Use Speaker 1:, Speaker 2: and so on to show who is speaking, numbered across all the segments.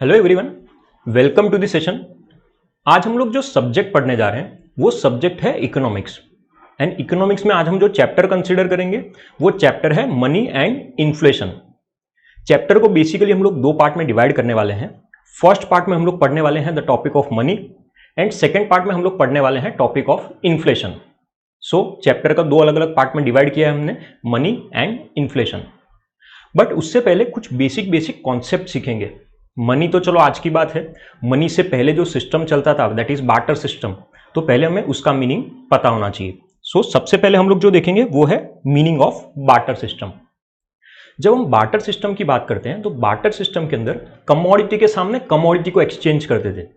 Speaker 1: Hello everyone, welcome to the session. आज हम लोग जो सब्जेक्ट पढ़ने जा रहे हैं वो सब्जेक्ट है इकोनॉमिक्स। एंड इकोनॉमिक्स में आज हम जो चैप्टर कंसीडर करेंगे वो चैप्टर है मनी एंड इन्फ्लेशन। चैप्टर को बेसिकली हम लोग दो पार्ट में डिवाइड करने वाले हैं। फर्स्ट पार्ट में हम लोग पढ़ने वाले हैं the topic of money and second part में हम लोग पढ़ने वाले हैं topic of inflation. So chapter का दो अलग अलग पार्ट में डिवाइड किया है हमने, मनी एंड इन्फ्लेशन। बट उससे पहले कुछ बेसिक कॉन्सेप्ट सीखेंगे। मनी तो चलो आज की बात है, मनी से पहले जो सिस्टम चलता था दैट इज बार्टर सिस्टम, तो पहले हमें उसका मीनिंग पता होना चाहिए। सो सबसे पहले हम लोग जो देखेंगे वो है मीनिंग ऑफ बार्टर सिस्टम। जब हम बार्टर सिस्टम की बात करते हैं तो बार्टर सिस्टम के अंदर कमोडिटी के सामने कमोडिटी को एक्सचेंज करते थे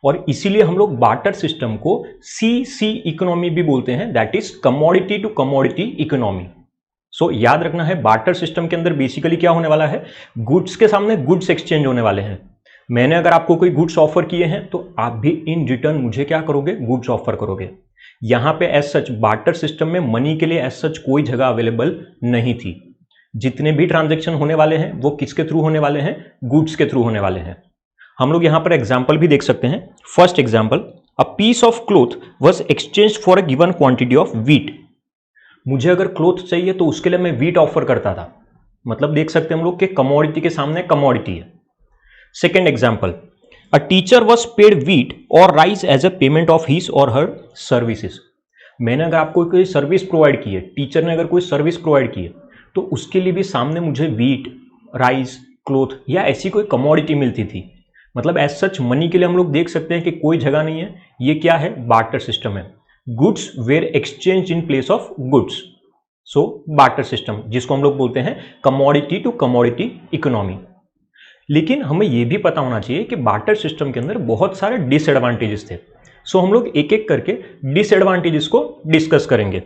Speaker 1: और इसीलिए हम लोग बार्टर सिस्टम को सी इकोनॉमी भी बोलते हैं, that is commodity to commodity economy. So याद रखना है बार्टर सिस्टम के अंदर बेसिकली क्या होने वाला है, गुड्स के सामने गुड्स एक्सचेंज होने वाले हैं। मैंने अगर आपको कोई गुड्स ऑफर किए हैं तो आप भी इन रिटर्न मुझे क्या करोगे, गुड्स ऑफर करोगे। यहां पे एज सच बार्टर सिस्टम में मनी के लिए एज सच कोई जगह अवेलेबल नहीं थी। जितने भी ट्रांजेक्शन होने वाले हैं वो किसके थ्रू होने वाले हैं, गुड्स के थ्रू होने वाले हैं। हम लोग यहां पर एग्जाम्पल भी देख सकते हैं। First example, a piece of cloth was exchange for a given quantity of wheat. मुझे अगर क्लोथ चाहिए तो उसके लिए मैं व्हीट ऑफर करता था, मतलब देख सकते हैं हम लोग कि कमोडिटी के सामने कमोडिटी है। Second example, a teacher was paid wheat और rice as a payment of his or her services. मैंने अगर आपको कोई सर्विस प्रोवाइड की है, टीचर ने अगर कोई सर्विस प्रोवाइड की है तो उसके लिए भी सामने मुझे व्हीट, राइस, क्लोथ या ऐसी कोई कमोडिटी मिलती थी। मतलब एज सच मनी के लिए हम लोग देख सकते हैं कि कोई जगह नहीं है। ये क्या है, बार्टर सिस्टम है। Goods were exchange in place of goods. So barter system, जिसको हम लोग बोलते हैं कमोडिटी टू कमोडिटी इकोनॉमी। लेकिन हमें यह भी पता होना चाहिए कि बार्टर सिस्टम के अंदर बहुत सारे डिसएडवांटेजेस थे। सो हम लोग एक एक करके डिसएडवांटेजेस को डिस्कस करेंगे।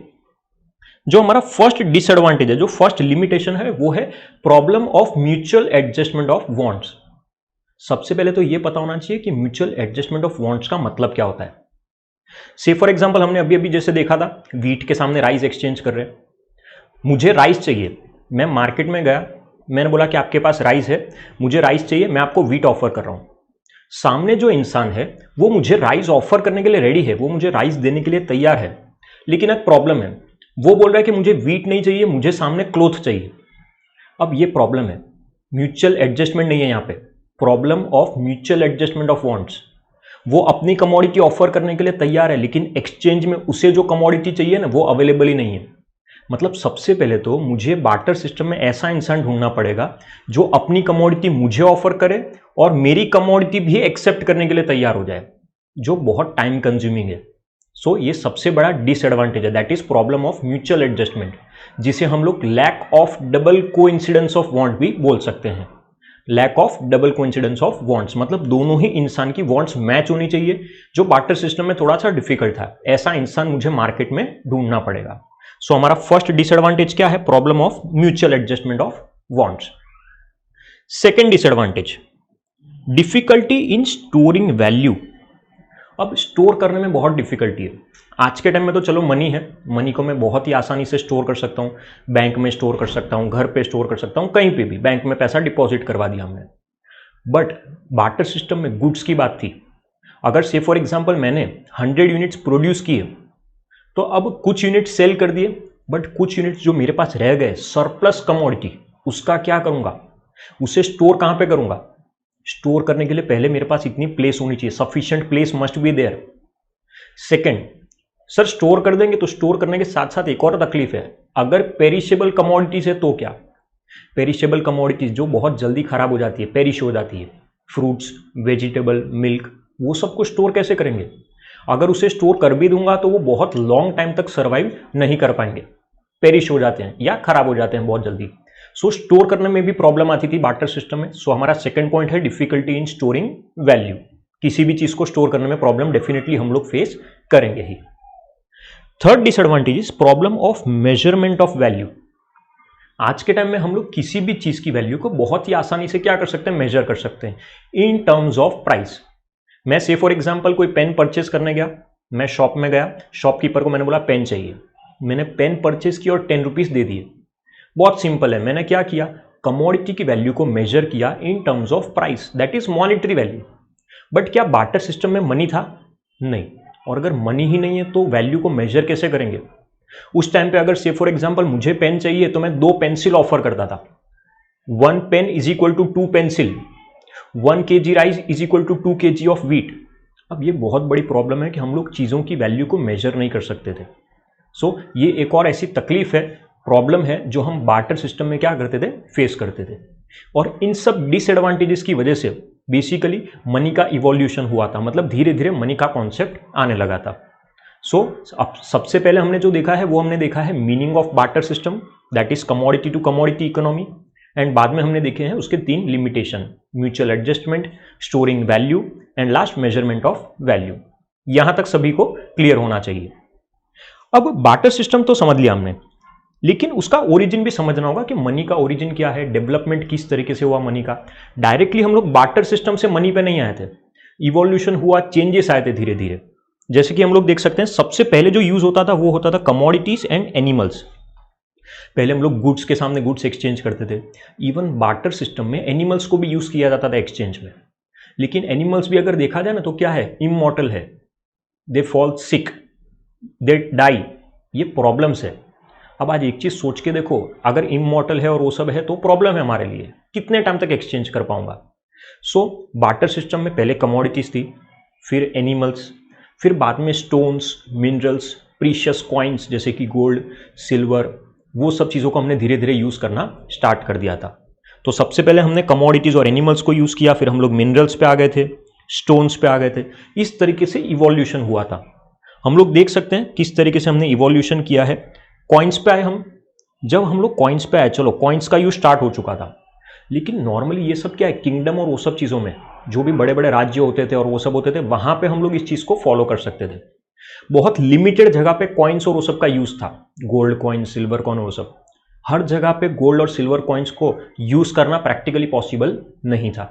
Speaker 1: जो हमारा फर्स्ट डिसएडवांटेज है, जो फर्स्ट लिमिटेशन है, वो है problem of mutual adjustment of wants. सबसे पहले तो यह पता होना चाहिए कि म्यूचुअल एडजस्टमेंट ऑफ वांट्स का मतलब क्या होता है। से फॉर एग्जाम्पल हमने अभी अभी जैसे देखा था, व्हीट के सामने राइस एक्सचेंज कर रहे हैं। मुझे राइस चाहिए, मैं मार्केट में गया, मैंने बोला कि आपके पास राइस है, मुझे राइस चाहिए, मैं आपको व्हीट ऑफर कर रहा हूं। सामने जो इंसान है वो मुझे राइस ऑफर करने के लिए रेडी है, वो मुझे राइस देने के लिए तैयार है। लेकिन एक प्रॉब्लम है, वो बोल रहा है कि मुझे व्हीट नहीं चाहिए, मुझे सामने क्लोथ चाहिए। अब ये प्रॉब्लम है, म्यूचुअल एडजस्टमेंट नहीं है यहां पे, problem of mutual adjustment of wants. वो अपनी कमोडिटी ऑफर करने के लिए तैयार है लेकिन एक्सचेंज में उसे जो कमोडिटी चाहिए ना वो अवेलेबल ही नहीं है। मतलब सबसे पहले तो मुझे बार्टर सिस्टम में ऐसा इंसान ढूंढना पड़ेगा जो अपनी कमोडिटी मुझे ऑफर करे और मेरी कमोडिटी भी एक्सेप्ट करने के लिए तैयार हो जाए, जो बहुत टाइम कंज्यूमिंग है। सो ये सबसे बड़ा डिसएडवांटेज है, that is problem of mutual adjustment, जिसे हम लोग lack of double coincidence of want भी बोल सकते हैं। Lack of double coincidence of wants मतलब दोनों ही इंसान की वांट्स मैच होनी चाहिए, जो बार्टर सिस्टम में थोड़ा सा डिफिकल्ट था। ऐसा इंसान मुझे मार्केट में ढूंढना पड़ेगा। सो हमारा फर्स्ट डिसएडवांटेज क्या है, problem of mutual adjustment of wants. Second disadvantage, difficulty in storing value. अब स्टोर करने में बहुत डिफिकल्टी है। आज के टाइम में तो चलो मनी है, मनी को मैं बहुत ही आसानी से स्टोर कर सकता हूं, बैंक में स्टोर कर सकता हूं, घर पे स्टोर कर सकता हूं, कहीं पे भी बैंक में पैसा डिपॉजिट करवा दिया हमने। बट बार्टर सिस्टम में गुड्स की बात थी। अगर से फॉर एग्जांपल मैंने 100 यूनिट्स प्रोड्यूस किए तो अब कुछ यूनिट सेल कर दिए, बट कुछ यूनिट्स जो मेरे पास रह गए सरप्लस कमोडिटी, उसका क्या करूंगा, उसे स्टोर कहां पे करूंगा। स्टोर करने के लिए पहले मेरे पास इतनी प्लेस होनी चाहिए, sufficient place must be there. Second, sir store कर देंगे तो स्टोर करने के साथ साथ एक और तकलीफ है, अगर पेरिशेबल कमोडिटीज है तो क्या। पेरिशेबल कमोडिटीज जो बहुत जल्दी खराब हो जाती है, पेरिश हो जाती है, फ्रूट्स, वेजिटेबल, मिल्क, वो सब को स्टोर कैसे करेंगे। अगर उसे स्टोर कर भी दूंगा तो वो बहुत लॉन्ग टाइम तक सर्वाइव नहीं कर पाएंगे, पेरिश हो जाते हैं या खराब हो जाते हैं बहुत जल्दी। सो स्टोर करने में भी प्रॉब्लम आती थी बार्टर सिस्टम में। सो हमारा सेकंड पॉइंट है डिफिकल्टी इन स्टोरिंग वैल्यू। किसी भी चीज को स्टोर करने में प्रॉब्लम डेफिनेटली हम लोग फेस करेंगे ही। Third disadvantage is problem of measurement of value. आज के टाइम में हम लोग किसी भी चीज की वैल्यू को बहुत ही आसानी से क्या कर सकते हैं, मेजर कर सकते हैं इन टर्म्स ऑफ प्राइस। मैं से फॉर एग्जांपल कोई पेन परचेस करने गया, मैं शॉप में गया, शॉपकीपर को मैंने बोला पेन चाहिए, मैंने पेन परचेस की और 10 रुपीज दे दिए। बहुत सिंपल है, मैंने क्या किया, कमोडिटी की वैल्यू को मेजर किया in terms of price, that is monetary value. But क्या बार्टर सिस्टम में मनी था? नहीं। और अगर मनी ही नहीं है तो वैल्यू को मेजर कैसे करेंगे? उस टाइम पे अगर से फॉर एग्जांपल मुझे पेन चाहिए तो मैं 2 पेंसिल ऑफर करता था। 1 pen is equal to 2 pencil, 1 kg rice is equal to 2 kg of wheat. अब ये बहुत बड़ी प्रॉब्लम है कि हम लोग चीज़ों की वैल्यू को मेजर नहीं कर सकते थे। सो ये एक और ऐसी तकलीफ है, प्रॉब्लम है, जो हम बार्टर सिस्टम में क्या करते थे, फेस करते थे। और इन सब डिसएडवांटेजेस की वजह से बेसिकली मनी का इवोल्यूशन हुआ था, मतलब धीरे धीरे मनी का कॉन्सेप्ट आने लगा था। अब सबसे पहले हमने जो देखा है वो हमने देखा है meaning of barter system, that is commodity to commodity economy. And बाद में हमने देखे हैं उसके 3 limitation, mutual adjustment, storing value and last measurement of value. यहां तक सभी को क्लियर होना चाहिए। अब बार्टर सिस्टम तो समझ लिया हमने, लेकिन उसका ओरिजिन भी समझना होगा कि मनी का ओरिजिन क्या है, डेवलपमेंट किस तरीके से हुआ मनी का। डायरेक्टली हम लोग बार्टर सिस्टम से मनी पे नहीं आए थे, इवोल्यूशन हुआ, चेंजेस आए थे धीरे धीरे। जैसे कि हम लोग देख सकते हैं सबसे पहले जो यूज होता था वो होता था कमोडिटीज एंड एनिमल्स। पहले हम लोग गुड्स के सामने गुड्स एक्सचेंज करते थे। इवन बार्टर सिस्टम में एनिमल्स को भी यूज किया जाता था एक्सचेंज में। लेकिन एनिमल्स भी अगर देखा जाए ना तो क्या है, इमॉर्टल है, they fall sick, they die, ये प्रॉब्लम्स है। अब आज एक चीज सोच के देखो, अगर इमॉर्टल है और वो सब है तो प्रॉब्लम है हमारे लिए, कितने टाइम तक एक्सचेंज कर पाऊंगा। सो बार्टर सिस्टम में पहले कमोडिटीज थी, फिर एनिमल्स, फिर बाद में स्टोन्स, मिनरल्स, प्रीशियस कॉइन्स जैसे कि गोल्ड, सिल्वर, वो सब चीज़ों को हमने धीरे धीरे यूज़ करना स्टार्ट कर दिया था। तो सबसे पहले हमने कमोडिटीज़ और एनिमल्स को यूज़ किया, फिर हम लोग मिनरल्स पे आ गए थे, स्टोन्स पे आ गए थे। इस तरीके से इवोल्यूशन हुआ था। हम लोग देख सकते हैं किस तरीके से हमने इवोल्यूशन किया है। कॉइन्स पे आए हम, जब हम लोग कॉइन्स पे आए, चलो कॉइन्स का यूज स्टार्ट हो चुका था, लेकिन नॉर्मली ये सब क्या है, किंगडम और वो सब चीज़ों में जो भी बड़े बड़े राज्य होते थे और वो सब होते थे, वहां पे हम लोग इस चीज़ को फॉलो कर सकते थे। बहुत लिमिटेड जगह पे कॉइन्स और वो सब का यूज था, गोल्ड कॉइन, सिल्वर कॉइन, वो सब। हर जगह पे गोल्ड और सिल्वर कॉइन्स को यूज करना प्रैक्टिकली पॉसिबल नहीं था।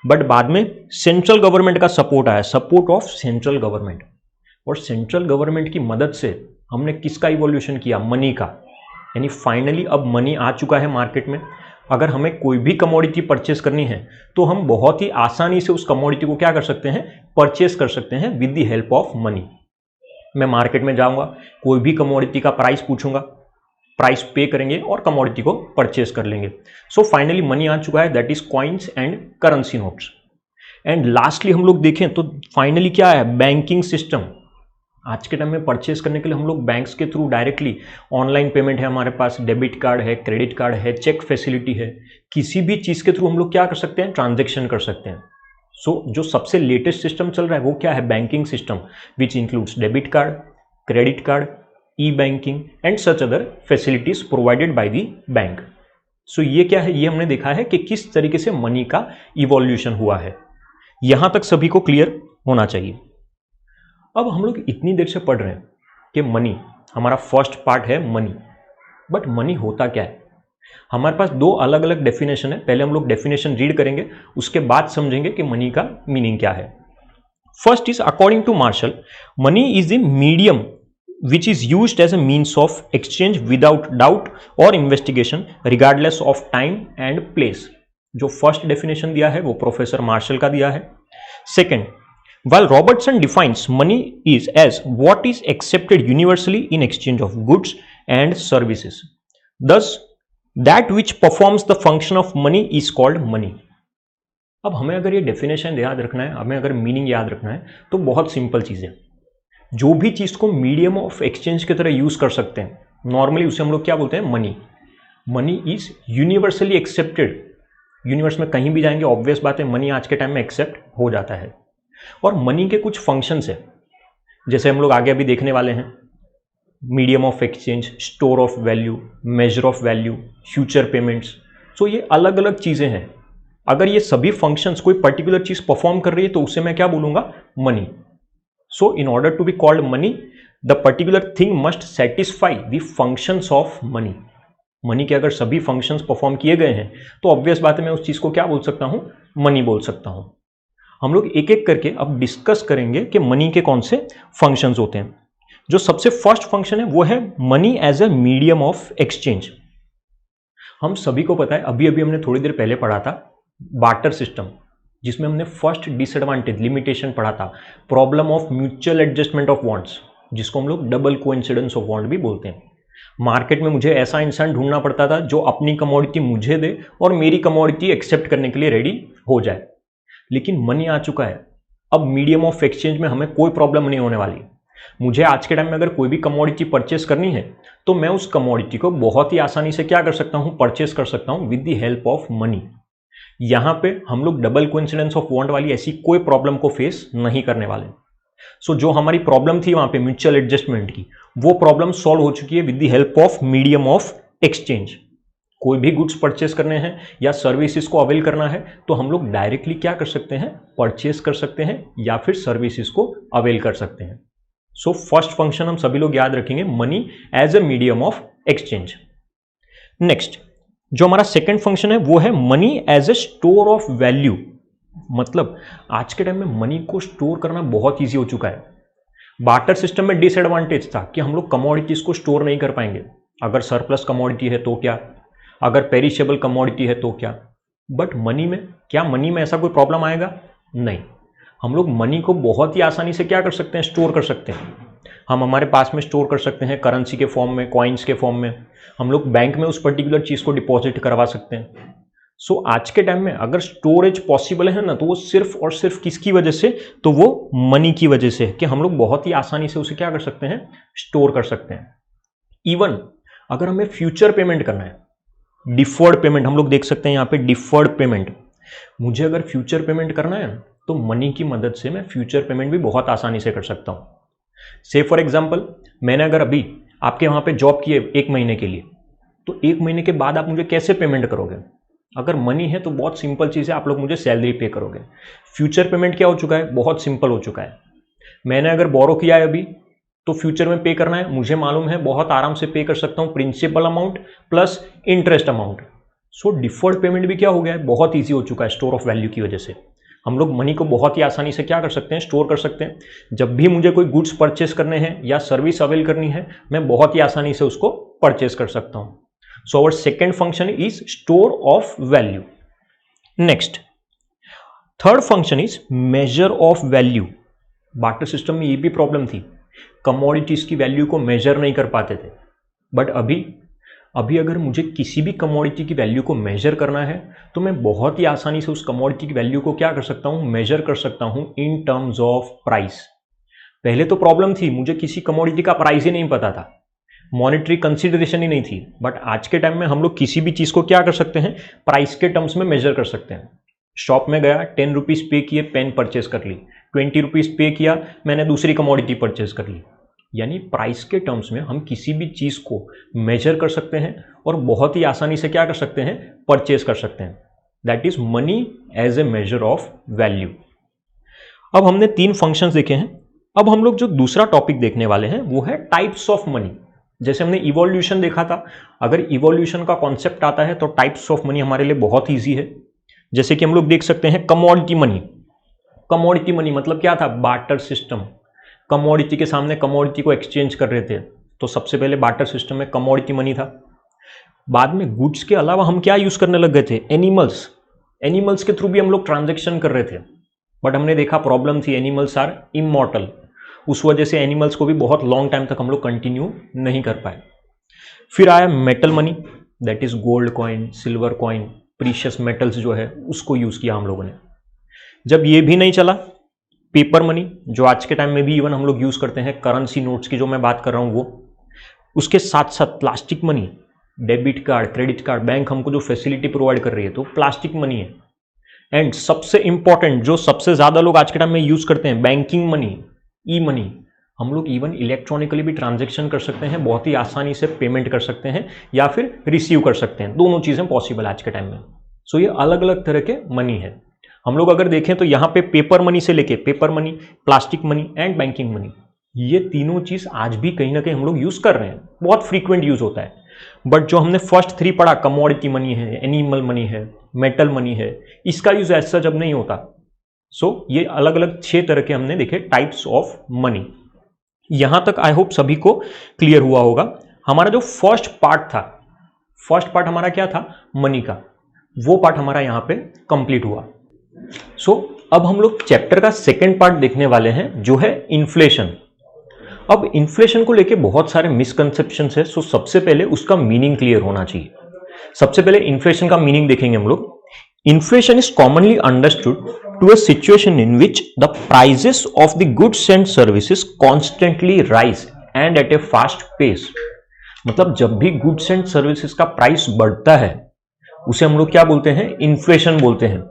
Speaker 1: बट बाद में सेंट्रल गवर्नमेंट का सपोर्ट आया, सपोर्ट ऑफ सेंट्रल गवर्नमेंट, और सेंट्रल गवर्नमेंट की मदद से हमने किसका इवोल्यूशन किया, मनी का। यानी फाइनली अब मनी आ चुका है मार्केट में। अगर हमें कोई भी कमोडिटी परचेस करनी है तो हम बहुत ही आसानी से उस कमोडिटी को क्या कर सकते हैं, परचेस कर सकते हैं with the help of money. मैं मार्केट में जाऊंगा, कोई भी कमोडिटी का प्राइस पूछूंगा, प्राइस पे करेंगे और कमोडिटी को परचेस कर लेंगे। सो फाइनली मनी आ चुका है, that is coins and currency notes. And lastly हम लोग देखें तो फाइनली क्या है, बैंकिंग सिस्टम। आज के टाइम में परचेस करने के लिए हम लोग बैंक्स के थ्रू डायरेक्टली, ऑनलाइन पेमेंट है हमारे पास, डेबिट कार्ड है, क्रेडिट कार्ड है, चेक फैसिलिटी है, किसी भी चीज़ के थ्रू हम लोग क्या कर सकते हैं, ट्रांजेक्शन कर सकते हैं। सो जो सबसे लेटेस्ट सिस्टम चल रहा है वो क्या है, banking system, which includes debit card, credit card, e banking and such other facilities provided by the bank. So ये क्या है, ये हमने देखा है कि किस तरीके से मनी का इवोल्यूशन हुआ है। यहां तक सभी को क्लियर होना चाहिए। अब हम लोग इतनी देर से पढ़ रहे हैं कि मनी, हमारा फर्स्ट पार्ट है मनी। बट मनी होता क्या है? हमारे पास 2 अलग अलग डेफिनेशन है। पहले हम लोग डेफिनेशन रीड करेंगे, उसके बाद समझेंगे कि मनी का मीनिंग क्या है। First is according to Marshall, money is the medium which is used as a means of exchange without doubt or investigation regardless of time and place। जो फर्स्ट डेफिनेशन दिया है वो प्रोफेसर मार्शल का दिया है। Second, while Robertson defines money is as what is accepted universally in exchange of goods and services, thus that which performs the function of money is called money। अब हमें अगर ये डेफिनेशन याद रखना है, हमें अगर मीनिंग याद रखना है तो बहुत सिंपल चीज़ है। जो भी चीज़ को मीडियम ऑफ एक्सचेंज की तरह यूज कर सकते हैं, नॉर्मली उसे हम लोग क्या बोलते हैं, money. Money is universally accepted. Universe में कहीं भी जाएंगे, ऑब्वियस बात है मनी आज के टाइम में एक्सेप्ट हो जाता है। और मनी के कुछ फंक्शंस है, जैसे हम लोग आगे अभी देखने वाले हैं, medium of exchange, store of value, measure of value, future payments. So ये अलग अलग चीज़ें हैं। अगर ये सभी फंक्शंस कोई पर्टिकुलर चीज़ परफॉर्म कर रही है तो उसे मैं क्या बोलूँगा, money. So in order to be called money, the particular thing must satisfy the functions of money। Money के अगर सभी फंक्शंस परफॉर्म किए गए हैं तो ऑब्वियस बात है मैं उस चीज को क्या बोल सकता हूं, मनी बोल सकता हूं। हम लोग एक एक करके अब डिस्कस करेंगे कि मनी के कौन से फंक्शंस होते हैं। जो सबसे फर्स्ट फंक्शन है वो है money as a medium of exchange. हम सभी को पता है, अभी अभी हमने थोड़ी देर पहले पढ़ा था बार्टर सिस्टम, जिसमें हमने फर्स्ट डिसएडवांटेज लिमिटेशन पढ़ा था, problem of mutual adjustment of wants, जिसको हम लोग डबल कोइंसिडेंस ऑफ वांट भी बोलते हैं। मार्केट में मुझे ऐसा इंसान ढूंढना पड़ता था जो अपनी कमोडिटी मुझे दे और मेरी कमोडिटी एक्सेप्ट करने के लिए रेडी हो जाए। लेकिन मनी आ चुका है, अब मीडियम ऑफ एक्सचेंज में हमें कोई प्रॉब्लम नहीं होने वाली। मुझे आज के टाइम में अगर कोई भी कमोडिटी परचेस करनी है तो मैं उस कमोडिटी को बहुत ही आसानी से क्या कर सकता हूं, परचेस कर सकता हूं with the help of money. यहां पे हम लोग डबल कोइंसिडेंस ऑफ वांट वाली ऐसी कोई प्रॉब्लम को फेस नहीं करने वाले। सो जो हमारी प्रॉब्लम थी वहां पे म्यूचुअल एडजस्टमेंट की, वो प्रॉब्लम सॉल्व हो चुकी है with the help of medium of exchange. कोई भी गुड्स परचेस करने हैं या सर्विसेज को अवेल करना है तो हम लोग डायरेक्टली क्या कर सकते हैं, परचेस कर सकते हैं या फिर सर्विसेज को अवेल कर सकते हैं। सो फर्स्ट फंक्शन हम सभी लोग याद रखेंगे, money as a medium of exchange. Next जो हमारा सेकंड फंक्शन है वो है money as a store of value. मतलब आज के टाइम में मनी को स्टोर करना बहुत ईजी हो चुका है। बार्टर सिस्टम में डिसएडवांटेज था कि हम लोग कमोडिटीज को स्टोर नहीं कर पाएंगे। अगर सरप्लस कमोडिटी है तो क्या, अगर पेरिशेबल कमोडिटी है तो क्या। बट मनी में क्या, मनी में ऐसा कोई प्रॉब्लम आएगा? नहीं। हम लोग मनी को बहुत ही आसानी से क्या कर सकते हैं, स्टोर कर सकते हैं। हम हमारे पास में स्टोर कर सकते हैं करेंसी के फॉर्म में, कॉइन्स के फॉर्म में। हम लोग बैंक में उस पर्टिकुलर चीज को डिपॉजिट करवा सकते हैं। सो आज के टाइम में अगर स्टोरेज पॉसिबल है ना, तो वो सिर्फ और सिर्फ किसकी वजह से, तो वो मनी की वजह से, कि हम लोग बहुत ही आसानी से उसे क्या कर सकते हैं, स्टोर कर सकते हैं। इवन अगर हमें फ्यूचर पेमेंट करना है, डिफर्ड पेमेंट, हम लोग देख सकते हैं यहाँ पे डिफर्ड पेमेंट। मुझे अगर फ्यूचर पेमेंट करना है तो मनी की मदद से मैं फ्यूचर पेमेंट भी बहुत आसानी से कर सकता हूं। से फॉर एग्जांपल, मैंने अगर अभी आपके वहां पे जॉब की है 1 महीने के लिए, तो 1 महीने के बाद आप मुझे कैसे पेमेंट करोगे? अगर मनी है तो बहुत सिंपल चीज है, आप लोग मुझे सैलरी पे करोगे। फ्यूचर पेमेंट क्या हो चुका है, बहुत सिंपल हो चुका है। मैंने अगर बोरो किया है अभी तो फ्यूचर में पे करना है, मुझे मालूम है बहुत आराम से पे कर सकता हूं, principal amount plus interest amount. So deferred payment भी क्या हो गया है, बहुत ईजी हो चुका है स्टोर ऑफ वैल्यू की वजह से। हम लोग मनी को बहुत ही आसानी से क्या कर सकते हैं, स्टोर कर सकते हैं। जब भी मुझे कोई गुड्स परचेस करने हैं या सर्विस अवेल करनी है, मैं बहुत ही आसानी से उसको परचेस कर सकता हूं। So our second function is store of value. Next third function is measure of value. Barter system में ये भी प्रॉब्लम थी, कमोडिटीज की वैल्यू को मेजर नहीं कर पाते थे। बट अभी अगर मुझे किसी भी कमोडिटी की वैल्यू को मेजर करना है तो मैं बहुत ही आसानी से उस कमोडिटी की वैल्यू को क्या कर सकता हूं, मेजर कर सकता हूं इन टर्म्स ऑफ प्राइस। पहले तो प्रॉब्लम थी, मुझे किसी कमोडिटी का प्राइस ही नहीं पता था, मॉनेटरी कंसीडरेशन ही नहीं थी। बट आज के टाइम में हम लोग किसी भी चीज को क्या कर सकते हैं, प्राइस के टर्म्स में मेजर कर सकते हैं। शॉप में गया, 10 रुपीज पे किए, पेन परचेस कर ली, 20 रुपीज पे किया, मैंने दूसरी कमोडिटी परचेस कर ली। यानी प्राइस के टर्म्स में हम किसी भी चीज को मेजर कर सकते हैं और बहुत ही आसानी से क्या कर सकते हैं, परचेस कर सकते हैं। That is money as a measure of value. अब हमने 3 फंक्शंस देखे हैं। अब हम लोग जो दूसरा टॉपिक देखने वाले हैं वो है टाइप्स ऑफ मनी। जैसे हमने इवोल्यूशन देखा था, अगर इवोल्यूशन का कॉन्सेप्ट आता है तो टाइप्स ऑफ मनी हमारे लिए बहुत ईजी है। जैसे कि हम लोग देख सकते हैं कमोडिटी मनी। कमोडिटी मनी मतलब क्या था, बार्टर सिस्टम। कमोडिटी के सामने कमोडिटी को एक्सचेंज कर रहे थे, तो सबसे पहले बार्टर सिस्टम में कमोडिटी मनी था। बाद में गुड्स के अलावा हम क्या यूज करने लग गए थे, एनिमल्स के थ्रू भी हम लोग ट्रांजैक्शन कर रहे थे। बट हमने देखा प्रॉब्लम थी, एनिमल्स आर इमॉर्टल, उस वजह से एनिमल्स को भी बहुत लॉन्ग टाइम तक हम लोग कंटिन्यू नहीं कर पाए। फिर आया metal money, that is gold coin, silver coin, precious metals जो है उसको यूज किया हम लोगों ने। जब ये भी नहीं चला, पेपर मनी, जो आज के टाइम में भी इवन हम लोग यूज करते हैं, करेंसी नोट्स की जो मैं बात कर रहा हूं वो। उसके साथ साथ plastic money, debit card, credit card, bank हमको जो फैसिलिटी प्रोवाइड कर रही है तो प्लास्टिक मनी है। एंड सबसे इंपॉर्टेंट जो सबसे ज्यादा लोग आज के टाइम में यूज करते हैं, बैंकिंग मनी, ई मनी। हम लोग इवन इलेक्ट्रॉनिकली भी ट्रांजेक्शन कर सकते हैं, बहुत ही आसानी से पेमेंट कर सकते हैं या फिर रिसीव कर सकते हैं, दोनों चीजें पॉसिबल आज के टाइम में। सो ये अलग अलग तरह के मनी है। हम लोग अगर देखें तो यहाँ पे पेपर मनी से लेके paper money, plastic money and banking money, ये तीनों चीज आज भी कहीं ना कहीं हम लोग यूज कर रहे हैं, बहुत फ्रीक्वेंट यूज होता है। बट जो हमने फर्स्ट 3 पढ़ा, कमोडिटी मनी है, एनिमल मनी है, मेटल मनी है, इसका यूज ऐसा जब नहीं होता। सो ये अलग अलग 6 तरह के हमने देखे टाइप्स ऑफ मनी। यहां तक आई होप सभी को क्लियर हुआ होगा। हमारा जो फर्स्ट पार्ट था, फर्स्ट पार्ट हमारा क्या था, मनी का, वो पार्ट हमारा यहां पे कंप्लीट हुआ। सो अब हम लोग चैप्टर का सेकेंड पार्ट देखने वाले हैं जो है इन्फ्लेशन। अब इन्फ्लेशन को लेके बहुत सारे मिसकंसेप्शंस है, सो सबसे पहले उसका मीनिंग क्लियर होना चाहिए। सबसे पहले इन्फ्लेशन का मीनिंग देखेंगे हम लोग। Inflation is commonly understood to a situation in which the prices of the goods and services constantly rise and at a fast pace. मतलब जब भी गुड्स एंड सर्विसेज का प्राइस बढ़ता है उसे हम लोग क्या बोलते हैं, इन्फ्लेशन बोलते हैं।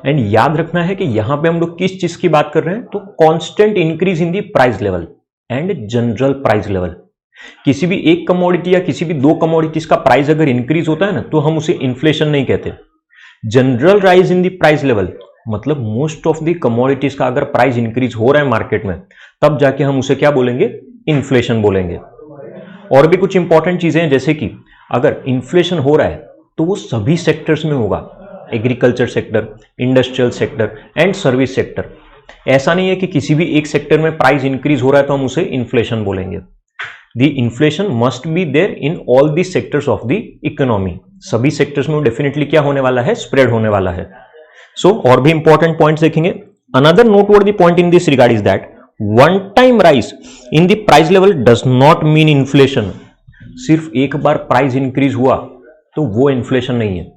Speaker 1: एंड याद रखना है कि यहां पे हम लोग किस चीज की बात कर रहे हैं, तो constant increase in the price level and general price level. किसी भी एक कमोडिटी या किसी भी दो कमोडिटीज का प्राइस अगर इंक्रीज होता है ना तो हम उसे इन्फ्लेशन नहीं कहते। जनरल राइज इन दी प्राइस लेवल मतलब मोस्ट ऑफ दी कमोडिटीज का अगर प्राइस इंक्रीज हो रहा है मार्केट में, तब जाके हम उसे क्या बोलेंगे, इन्फ्लेशन बोलेंगे। और भी कुछ इंपॉर्टेंट चीजें हैं, जैसे कि अगर इन्फ्लेशन हो रहा है तो वो सभी सेक्टर्स में होगा, agriculture sector, industrial sector and service sector. ऐसा नहीं है कि किसी भी एक सेक्टर में प्राइस इंक्रीज हो रहा है तो हम उसे इन्फ्लेशन बोलेंगे। The inflation must be there in all the sectors of the economy. सभी सेक्टर्स में डेफिनेटली क्या होने वाला है, स्प्रेड होने वाला है। सो और भी इंपॉर्टेंट पॉइंट्स देखेंगे। Another noteworthy point in this regard is that one time rise in the price level does not mean inflation. सिर्फ एक बार प्राइस इंक्रीज हुआ तो वो इन्फ्लेशन नहीं है।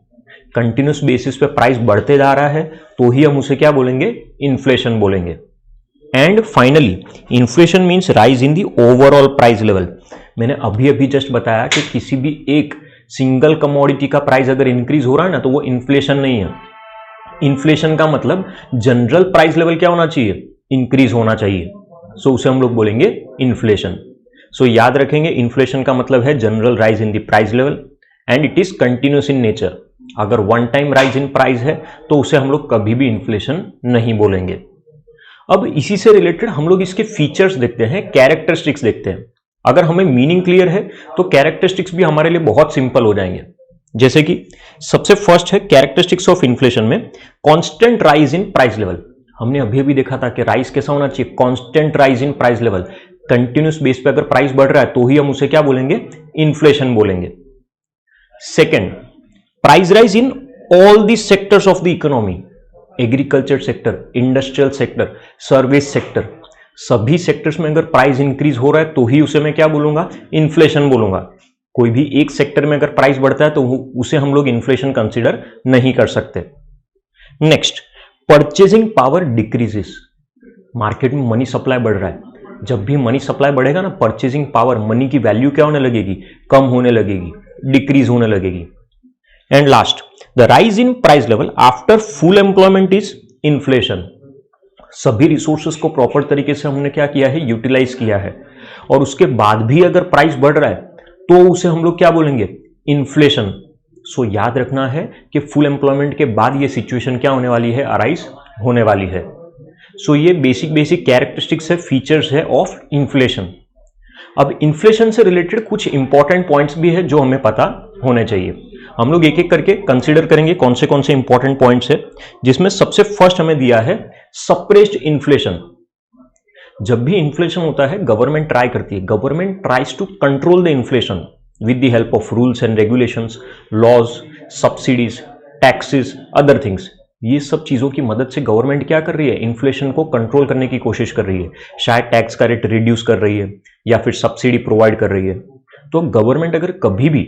Speaker 1: कंटिन्यूस बेसिस पे प्राइस बढ़ते जा रहा है तो ही हम उसे क्या बोलेंगे, इन्फ्लेशन बोलेंगे। And finally inflation means rise in the overall price level. मैंने अभी अभी जस्ट बताया कि किसी भी एक सिंगल कमोडिटी का प्राइस अगर इंक्रीज हो रहा है ना तो वो इन्फ्लेशन नहीं है। इन्फ्लेशन का मतलब जनरल प्राइस लेवल क्या होना चाहिए, इंक्रीज होना चाहिए। सो उसे हम लोग बोलेंगे इन्फ्लेशन। सो याद रखेंगे, इन्फ्लेशन का मतलब है general rise in the price level and it is continuous in nature. अगर one time rise in price है तो उसे हम लोग कभी भी इन्फ्लेशन नहीं बोलेंगे। अब इसी से रिलेटेड हम लोग इसके फीचर्स देखते हैं, कैरेक्टरिस्टिक्स देखते हैं। अगर हमें मीनिंग क्लियर है तो कैरेक्टरिस्टिक्स भी हमारे लिए बहुत सिंपल हो जाएंगे। जैसे कि सबसे फर्स्ट है कैरेक्टरिस्टिक्स ऑफ इन्फ्लेशन में constant rise in price level. हमने अभी अभी देखा था कि राइज कैसा होना चाहिए, constant rise in price level. Continuous base पे अगर प्राइस बढ़ रहा है तो ही हम उसे क्या बोलेंगे, इन्फ्लेशन बोलेंगे। Second, price rise in all the sectors of the economy. Agriculture sector, industrial sector, service sector, सभी सेक्टर्स में अगर प्राइस इंक्रीज हो रहा है तो ही उसे मैं क्या बोलूंगा, इन्फ्लेशन बोलूंगा। कोई भी एक सेक्टर में अगर प्राइस बढ़ता है तो उसे हम लोग इन्फ्लेशन कंसीडर नहीं कर सकते। Next, purchasing power decreases. Market में मनी सप्लाई बढ़ रहा है, जब भी मनी सप्लाई बढ़ेगा ना, परचेजिंग पावर, मनी की वैल्यू क्या होने लगेगी, कम होने लगेगी, डिक्रीज होने लगेगी। And last, the rise in price level after full employment is inflation. सभी रिसोर्सेस को प्रॉपर तरीके से हमने क्या किया है, यूटिलाइज किया है, और उसके बाद भी अगर प्राइस बढ़ रहा है तो उसे हम लोग क्या बोलेंगे, इन्फ्लेशन। सो याद रखना है कि फुल एम्प्लॉयमेंट के बाद ये सिचुएशन क्या होने वाली है, अराइज होने वाली है। सो ये बेसिक कैरेक्टरिस्टिक्स है, फीचर्स है ऑफ इन्फ्लेशन। अब इन्फ्लेशन से रिलेटेड कुछ इंपॉर्टेंट पॉइंट्स भी है जो हमें पता होने चाहिए। हम लोग एक एक करके कंसीडर करेंगे कौन से इंपॉर्टेंट पॉइंट्स है, जिसमें सबसे फर्स्ट हमें दिया है सप्रेस्ड इन्फ्लेशन। जब भी इन्फ्लेशन होता है गवर्नमेंट ट्राई करती है, government tries to control the inflation with the help of rules and regulations, laws, subsidies, taxes, other things. ये सब चीजों की मदद से गवर्नमेंट क्या कर रही है, इन्फ्लेशन को कंट्रोल करने की कोशिश कर रही है। शायद टैक्स का रेट रिड्यूस कर रही है या फिर सब्सिडी प्रोवाइड कर रही है। तो गवर्नमेंट अगर कभी भी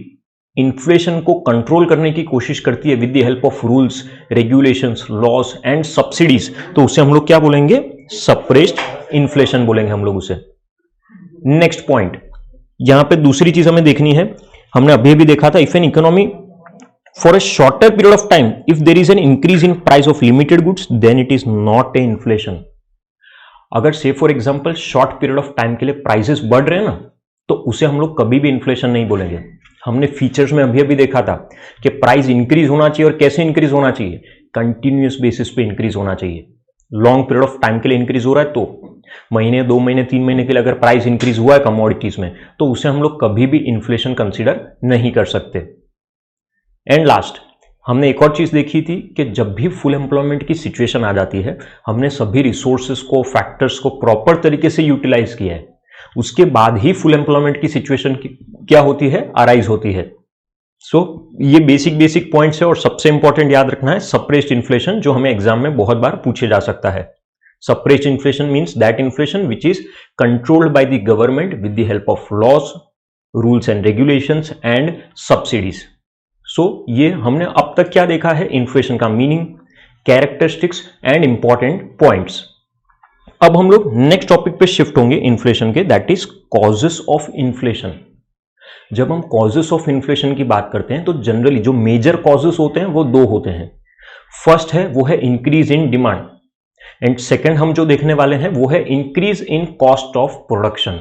Speaker 1: इन्फ्लेशन को कंट्रोल करने की कोशिश करती है with the help of rules, regulations, laws and subsidies, तो उसे हम लोग क्या बोलेंगे, सप्रेस्ड इन्फ्लेशन बोलेंगे हम लोग उसे। नेक्स्ट पॉइंट, यहां पे दूसरी चीज हमें देखनी है, हमने अभी भी देखा था, if an economy for a shorter period of time if there is an increase in price of limited goods then it is not a inflation. अगर से for example short period of time के लिए prices बढ़ रहे हैं ना, तो उसे हम लोग कभी भी इन्फ्लेशन नहीं बोलेंगे। हमने फीचर्स में अभी देखा था कि प्राइस इंक्रीज होना चाहिए, और कैसे इंक्रीज होना चाहिए, कंटिन्यूअस बेसिस पे इंक्रीज होना चाहिए। लॉन्ग पीरियड ऑफ टाइम के लिए इंक्रीज हो रहा है तो महीने, 2 महीने, 3 महीने के लिए अगर प्राइस इंक्रीज हुआ है कमोडिटीज में, तो उसे हम लोग कभी भी इन्फ्लेशन कंसीडर नहीं कर सकते। एंड लास्ट, हमने एक और चीज देखी थी कि जब भी फुल एम्प्लॉयमेंट की सिचुएशन आ जाती है, हमने सभी रिसोर्सेस को, फैक्टर्स को प्रॉपर तरीके से यूटिलाइज किया है, उसके बाद ही फुल एम्प्लॉयमेंट की सिचुएशन क्या होती है, अराइज होती है। सो ये बेसिक पॉइंट्स है और सबसे इंपॉर्टेंट याद रखना है सप्रेस्ड इन्फ्लेशन, जो हमें एग्जाम में बहुत बार पूछे जा सकता है। Suppressed inflation means that inflation which is controlled by the government with the help of laws, rules and regulations and subsidies. So ये हमने अब तक क्या देखा है, इन्फ्लेशन का meaning, characteristics and important points. अब हम लोग नेक्स्ट टॉपिक पे शिफ्ट होंगे इन्फ्लेशन के, that is causes of inflation. जब हम कॉजेस ऑफ इन्फ्लेशन की बात करते हैं तो जनरली जो मेजर कॉजेस होते हैं वो दो होते हैं। फर्स्ट है वो है increase in demand, and second हम जो देखने वाले हैं वो है increase in cost of production.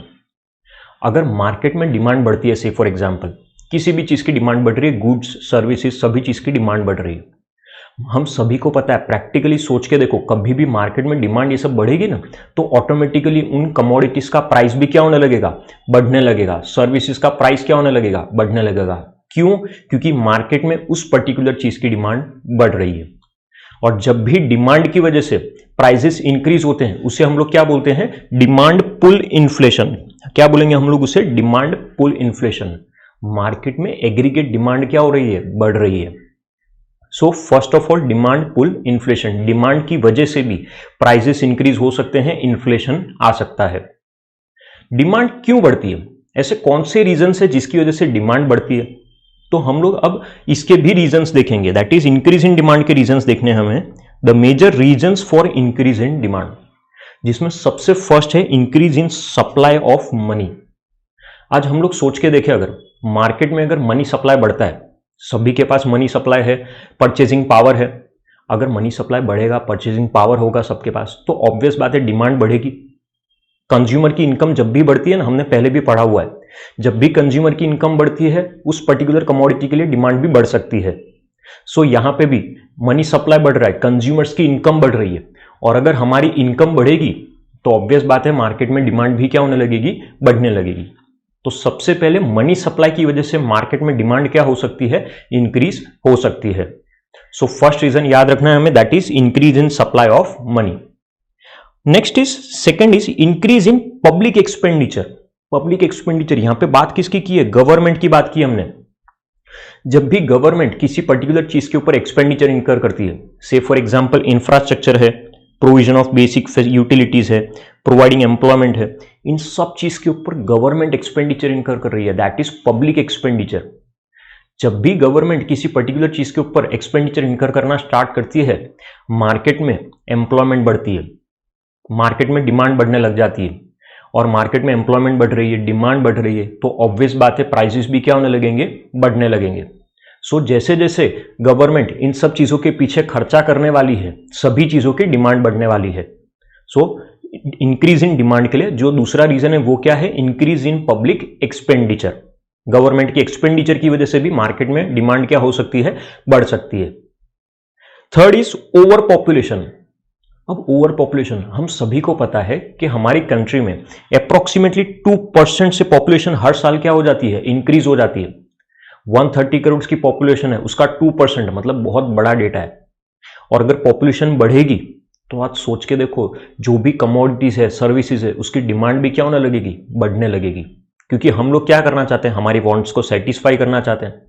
Speaker 1: अगर मार्केट में डिमांड बढ़ती है, से फॉर एग्जांपल किसी भी चीज की डिमांड बढ़ रही है, गुड्स सर्विसेज सभी चीज की डिमांड बढ़ रही है, हम सभी को पता है, प्रैक्टिकली सोच के देखो, कभी भी मार्केट में डिमांड ये सब बढ़ेगी ना तो ऑटोमेटिकली उन कमोडिटीज का प्राइस भी क्या होने लगेगा, बढ़ने लगेगा। सर्विसेज का प्राइस क्या होने लगेगा, बढ़ने लगेगा। क्यों? क्योंकि मार्केट में उस पर्टिकुलर चीज की डिमांड बढ़ रही है। और जब भी डिमांड की वजह से प्राइसेस इंक्रीज होते हैं उसे हम लोग क्या बोलते हैं, डिमांड पुल इन्फ्लेशन। क्या बोलेंगे हम लोग उसे, डिमांड पुल इन्फ्लेशन। मार्केट में एग्रीगेट डिमांड क्या हो रही है, बढ़ रही है। So first of all demand pull inflation, demand की वजह से भी प्राइसेस इंक्रीज हो सकते हैं, इन्फ्लेशन आ सकता है। डिमांड क्यों बढ़ती है, ऐसे कौन से रीजंस है जिसकी वजह से डिमांड बढ़ती है, तो हम लोग अब इसके भी रीजंस देखेंगे, that is increase in demand के रीजंस देखने हमें, the major reasons for increase in demand, जिसमें सबसे फर्स्ट है increase in supply of money. आज हम लोग सोच के देखें, अगर मार्केट में अगर मनी सप्लाई बढ़ता है, सभी के पास मनी सप्लाई है, परचेजिंग पावर है, अगर मनी सप्लाई बढ़ेगा, परचेजिंग पावर होगा सबके पास, तो ऑब्वियस बात है डिमांड बढ़ेगी। कंज्यूमर की इनकम जब भी बढ़ती है ना, हमने पहले भी पढ़ा हुआ है, जब भी कंज्यूमर की इनकम बढ़ती है उस पर्टिकुलर कमोडिटी के लिए डिमांड भी बढ़ सकती है। सो यहां पे भी मनी सप्लाई बढ़ रहा है, कंज्यूमर्स की इनकम बढ़ रही है, और अगर हमारी इनकम बढ़ेगी तो ऑब्वियस बात है मार्केट में डिमांड भी क्या होने लगेगी, बढ़ने लगेगी। तो सबसे पहले मनी सप्लाई की वजह से मार्केट में डिमांड क्या हो सकती है, इंक्रीज हो सकती है। सो फर्स्ट रीजन याद रखना है हमें, that is increase in supply of money. Next is second is increase in public expenditure. Public expenditure, यहां पे बात किसकी की है, गवर्नमेंट की बात की हमने। जब भी गवर्नमेंट किसी पर्टिकुलर चीज के ऊपर एक्सपेंडिचर इनकर करती है, से फॉर एग्जांपल इंफ्रास्ट्रक्चर है, प्रोविजन ऑफ बेसिक यूटिलिटीज है, प्रोवाइडिंग एम्प्लॉयमेंट है, इन सब चीज के ऊपर गवर्नमेंट एक्सपेंडिचर इनकर कर रही है, दैट इज पब्लिक एक्सपेंडिचर। जब भी गवर्नमेंट किसी पर्टिकुलर चीज के ऊपर एक्सपेंडिचर इनकर करना स्टार्ट करती है, मार्केट में एम्प्लॉयमेंट बढ़ती है, मार्केट में डिमांड बढ़ने लग जाती है, और मार्केट में एम्प्लॉयमेंट बढ़ रही है, डिमांड बढ़ रही है, तो ऑब्वियस बात है प्राइसेस भी क्या होने लगेंगे, बढ़ने लगेंगे। सो जैसे जैसे गवर्नमेंट इन सब चीजों के पीछे खर्चा करने वाली है, सभी चीजों की डिमांड बढ़ने वाली है। सो इंक्रीज इन डिमांड के लिए जो दूसरा रीजन है वो क्या है, increase in public expenditure. Government की एक्सपेंडिचर की वजह से भी मार्केट में डिमांड क्या हो सकती है, बढ़ सकती है। Third is over population. अब ओवर पॉपुलेशन, हम सभी को पता है कि हमारी कंट्री में अप्रोक्सीमेटली 2% से पॉपुलेशन हर साल क्या हो जाती है, इंक्रीज हो जाती है। 130 करोड़ की पॉपुलेशन है, उसका 2% मतलब बहुत बड़ा डेटा है। और अगर पॉपुलेशन बढ़ेगी तो आज सोच के देखो, जो भी कमोडिटीज है, सर्विसेज है, उसकी डिमांड भी क्या होने लगेगी, बढ़ने लगेगी। क्योंकि हम लोग क्या करना चाहते हैं, हमारी वांट्स को सेटिस्फाई करना चाहते हैं।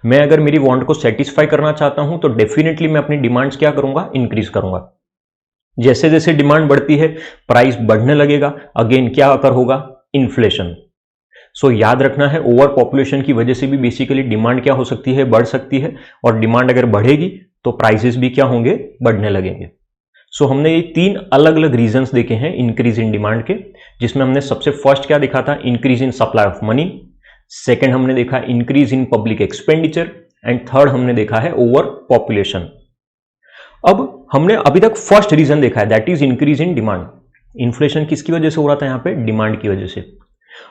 Speaker 1: मैं अगर मेरी वांट को सेटिस्फाई करना चाहता हूं तो डेफिनेटली मैं अपनी डिमांड्स क्या करूंगा, इंक्रीज करूंगा। जैसे जैसे डिमांड बढ़ती है प्राइस बढ़ने लगेगा, अगेन क्या अकर होगा, इन्फ्लेशन। सो याद रखना है, ओवर पॉपुलेशन की वजह से भी बेसिकली डिमांड क्या हो सकती है, बढ़ सकती है, और डिमांड अगर बढ़ेगी तो प्राइसेस भी क्या होंगे, बढ़ने लगेंगे। सो हमने ये 3 अलग अलग रीजंस देखे हैं इंक्रीज इन डिमांड के, जिसमें हमने सबसे फर्स्ट क्या देखा था, increase in supply of money, second हमने देखा increase in public expenditure, and third हमने देखा है ओवर पॉपुलेशन। अब हमने अभी तक फर्स्ट रीजन देखा है, that is increase in demand. Inflation किसकी वजह से हो रहा था, यहां पे डिमांड की वजह से।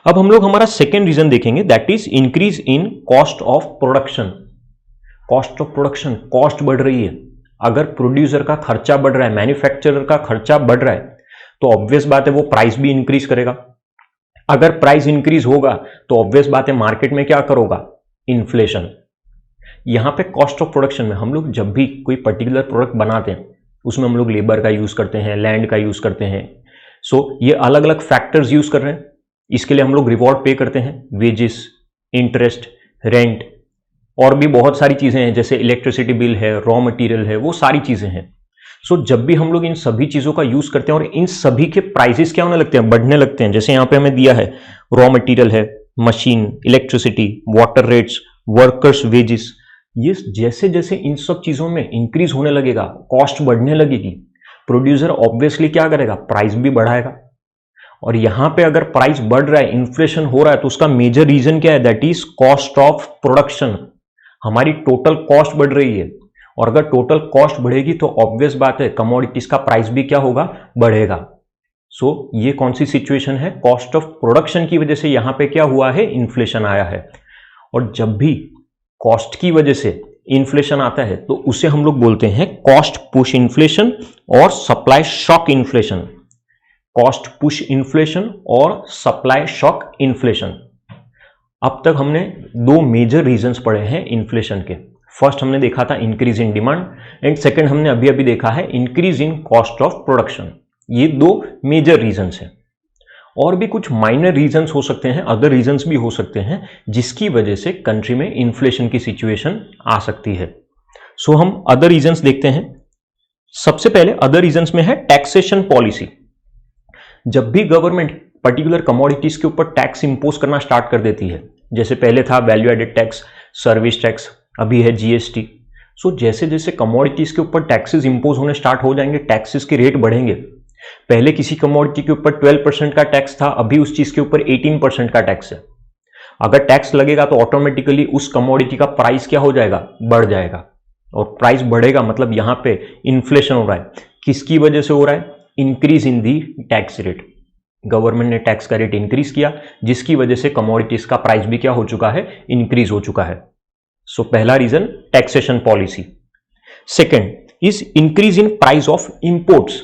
Speaker 1: अब हम लोग हमारा सेकेंड रीजन देखेंगे, that is increase in cost of production. Cost of production, cost बढ़ रही है। अगर प्रोड्यूसर का खर्चा बढ़ रहा है, मैन्युफैक्चरर का खर्चा बढ़ रहा है, तो ऑब्वियस बात है वो प्राइस भी इंक्रीज करेगा। अगर प्राइस इंक्रीज होगा तो ऑब्वियस बात है मार्केट में क्या करोगा, इन्फ्लेशन। यहां पे कॉस्ट ऑफ प्रोडक्शन में हम लोग जब भी कोई पर्टिकुलर प्रोडक्ट बनाते हैं, उसमें हम लोग लेबर का यूज करते हैं, लैंड का यूज करते हैं। सो ये अलग अलग फैक्टर्स यूज कर रहे हैं, इसके लिए हम लोग रिवॉर्ड पे करते हैं, वेजेस, इंटरेस्ट, रेंट, और भी बहुत सारी चीजें हैं, जैसे इलेक्ट्रिसिटी बिल है, रॉ मटेरियल है, वो सारी चीजें हैं। सो जब भी हम लोग इन सभी चीजों का यूज करते हैं और इन सभी के प्राइसेस क्या होने लगते हैं, बढ़ने लगते हैं। जैसे यहां पे हमें दिया है रॉ मटेरियल है, machine, electricity, water rates, workers wages, ये जैसे जैसे इन सब चीजों में इंक्रीज होने लगेगा, कॉस्ट बढ़ने लगेगी, प्रोड्यूसर ऑब्वियसली क्या करेगा, प्राइस भी बढ़ाएगा। और यहां पे अगर प्राइस बढ़ रहा है, इन्फ्लेशन हो रहा है, तो उसका मेजर रीजन क्या है, that is cost of production. हमारी टोटल कॉस्ट बढ़ रही है, और अगर टोटल कॉस्ट बढ़ेगी तो ऑब्वियस बात है कमोडिटीज का प्राइस भी क्या होगा, बढ़ेगा। सो ये कौन सी सिचुएशन है, कॉस्ट ऑफ प्रोडक्शन की वजह से यहां पे क्या हुआ है, इन्फ्लेशन आया है। और जब भी कॉस्ट की वजह से इन्फ्लेशन आता है तो उसे हम लोग बोलते हैं कॉस्ट पुश इन्फ्लेशन और supply shock inflation. Cost push inflation और सप्लाई शॉक इन्फ्लेशन। अब तक हमने दो मेजर रीजंस पढ़े हैं इन्फ्लेशन के। फर्स्ट हमने देखा था increase in demand, and second हमने अभी अभी देखा है increase in cost of production. ये दो मेजर रीजंस हैं। और भी कुछ माइनर रीजंस हो सकते हैं, अदर रीजंस भी हो सकते हैं, जिसकी वजह से कंट्री में इन्फ्लेशन की सिचुएशन आ सकती है। सो हम अदर रीजंस देखते हैं। सबसे पहले अदर रीजंस में है टैक्सेशन पॉलिसी। जब भी गवर्नमेंट पर्टिकुलर कमोडिटीज के ऊपर टैक्स इंपोज करना स्टार्ट कर देती है, जैसे पहले था value added tax, service tax, अभी है जीएसटी। सो जैसे जैसे कमोडिटीज के ऊपर टैक्सेस इंपोज होने स्टार्ट हो जाएंगे, टैक्सेस के रेट बढ़ेंगे। पहले किसी कमोडिटी के ऊपर 12% का टैक्स था, अभी उस चीज के ऊपर 18% का टैक्स है। अगर टैक्स लगेगा तो ऑटोमेटिकली उस कमोडिटी का प्राइस क्या हो जाएगा, बढ़ जाएगा। और प्राइस बढ़ेगा मतलब यहां पे इन्फ्लेशन हो रहा है। किसकी वजह से हो रहा है, increase in the tax rate. Government ने टैक्स का रेट इंक्रीज किया, जिसकी वजह से कमोडिटीज का प्राइस भी क्या हो चुका है, इंक्रीज हो चुका है। सो पहला reason taxation policy. Second is increase in price of imports.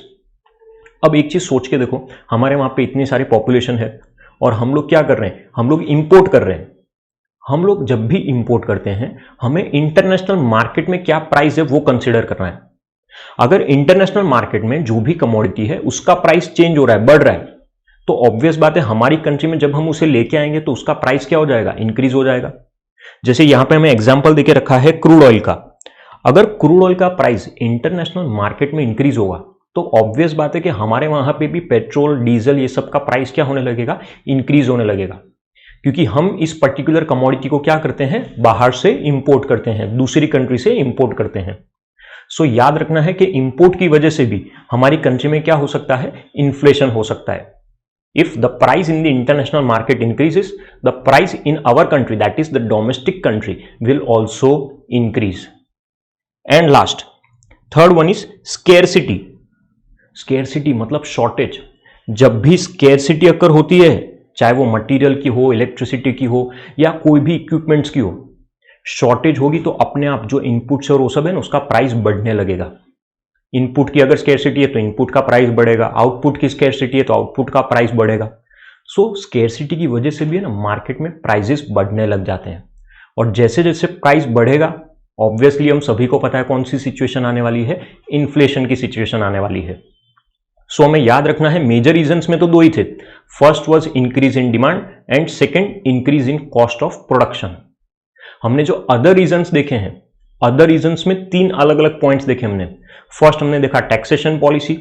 Speaker 1: अब एक चीज सोच के देखो, हमारे वहां पे इतनी सारी पॉपुलेशन है और हम लोग क्या कर रहे हैं, हम लोग इंपोर्ट कर रहे हैं। हम लोग जब भी इंपोर्ट करते हैं, हमें इंटरनेशनल मार्केट में क्या प्राइस है वो कंसिडर करना है। अगर इंटरनेशनल मार्केट में जो भी कमोडिटी है उसका प्राइस चेंज हो रहा है, बढ़ रहा है, तो ऑब्वियस बात है हमारी कंट्री में जब हम उसे लेके आएंगे तो उसका प्राइस क्या हो जाएगा, इंक्रीज हो जाएगा। जैसे यहां पे हमें एग्जांपल देके रखा है क्रूड ऑयल का। अगर क्रूड ऑयल का प्राइस इंटरनेशनल मार्केट में इंक्रीज होगा तो ऑब्वियस बात है कि हमारे वहां पे भी पेट्रोल, डीजल, ये सब का प्राइस क्या होने लगेगा, इंक्रीज होने लगेगा। क्योंकि हम इस पर्टिकुलर कमोडिटी को क्या करते हैं, बाहर से इंपोर्ट करते हैं, दूसरी कंट्री से इंपोर्ट करते हैं। सो याद रखना है कि इंपोर्ट की वजह से भी हमारी कंट्री में क्या हो सकता है, इन्फ्लेशन हो सकता है। If the price in the international market increases, the price in our country, that is the domestic country, will also increase. And last, third one is scarcity. Scarcity मतलब shortage. जब भी scarcity अक्कर होती है, चाहे वो material की हो, electricity की हो, या कोई भी इक्विपमेंट्स की हो, शॉर्टेज होगी तो अपने आप जो इनपुट्स और वो सब है ना, उसका प्राइस बढ़ने लगेगा। इनपुट की अगर स्केर्सिटी है तो इनपुट का प्राइस बढ़ेगा, आउटपुट की स्केर्सिटी है तो आउटपुट का प्राइस बढ़ेगा। सो स्केर्सिटी की वजह से भी है ना, मार्केट में प्राइसेस बढ़ने लग जाते हैं। और जैसे जैसे प्राइस बढ़ेगा, ऑब्वियसली हम सभी को पता है कौन सी सिचुएशन आने वाली है, इन्फ्लेशन की सिचुएशन आने वाली है। सो हमें याद रखना है, मेजर रीजंस में तो दो ही थे। First was increase in demand and second increase in cost of production. हमने जो अदर रीजंस देखे हैं, अदर रीजंस में तीन अलग अलग पॉइंट्स देखे हमने। फर्स्ट हमने देखा टैक्सेशन पॉलिसी,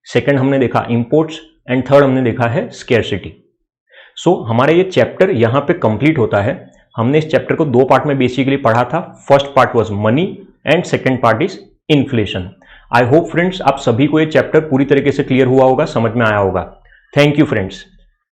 Speaker 1: सेकंड हमने देखा इंपोर्ट्स, एंड थर्ड हमने देखा है स्केर्सिटी। सो हमारा ये चैप्टर यहां पे कंप्लीट होता है। हमने इस चैप्टर को दो पार्ट में बेसिकली पढ़ा था। First part was money and second part is inflation. I hope friends आप सभी को ये चैप्टर पूरी तरीके से क्लियर हुआ होगा, समझ में आया होगा। Thank you friends.